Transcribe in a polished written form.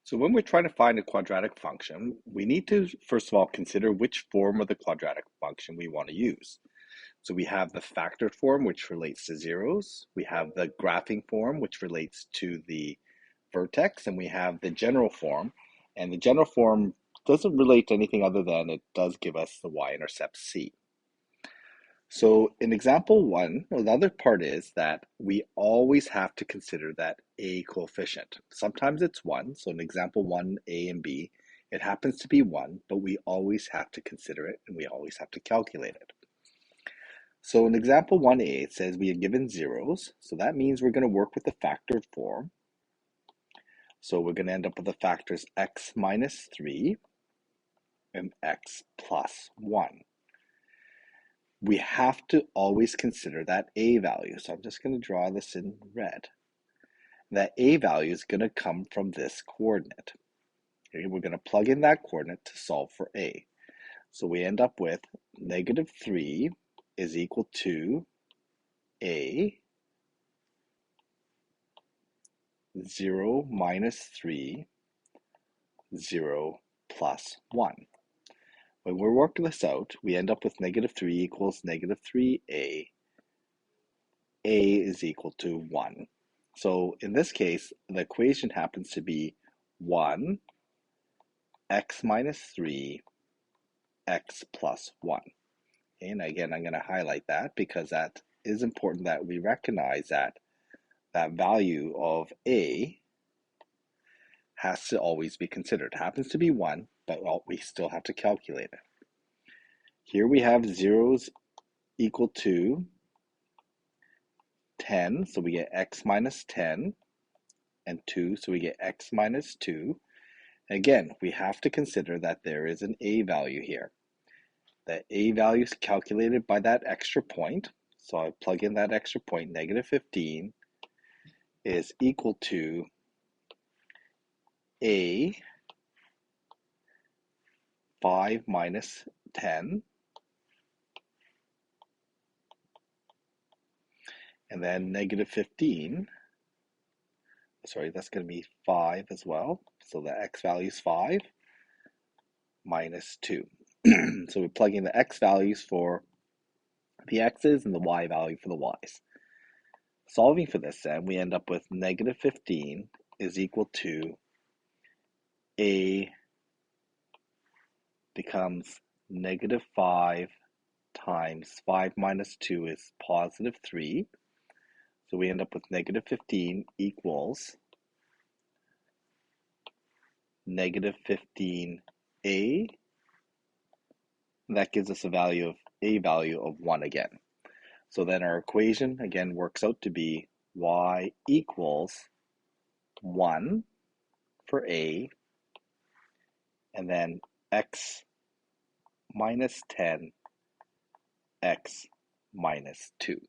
So when we're trying to find a quadratic function, we need to first of all consider which form of the quadratic function we want to use. So we have the factored form, which relates to zeros. We have the graphing form, which relates to the vertex, and we have the general form. And the general form doesn't relate to anything other than it does give us the y-intercept c. So in example one, well, the other part is that we always have to consider that a coefficient. Sometimes it's one, so in example one, a and b, it happens to be one, but we always have to consider it and we always have to calculate it. So in example 1a, it says we are given zeros, so that means we're going to work with the factored form. So we're going to end up with the factors x minus 3 and x plus 1. We have to always consider that a value. So I'm just going to draw this in red. That a value is going to come from this coordinate. Okay, we're going to plug in that coordinate to solve for a. So we end up with negative 3 is equal to a, 0 minus 3, 0 plus 1. When we're working this out, we end up with negative 3 equals negative 3a. A is equal to 1. So in this case, the equation happens to be 1, x minus 3, x plus 1. And again, I'm going to highlight that because that is important that we recognize that that value of a has to always be considered. It happens to be 1, but we still have to calculate it. Here we have zeros equal to 10, so we get x minus 10, and 2, so we get x minus 2. Again, we have to consider that there is an a value here. The a value is calculated by that extra point, so I plug in that extra point, negative 15 is equal to a 5 minus 10, and then negative 15, sorry, that's going to be 5 as well, so the x value is 5 minus 2. So we plug in the x values for the x's and the y value for the y's. Solving for this then, we end up with negative 15 is equal to a becomes negative 5 times 5 minus 2 is positive 3. So we end up with negative 15 equals negative 15a. And that gives us a value of 1 again. So then our equation again works out to be y equals 1 for a, and then x minus 10, x minus 2.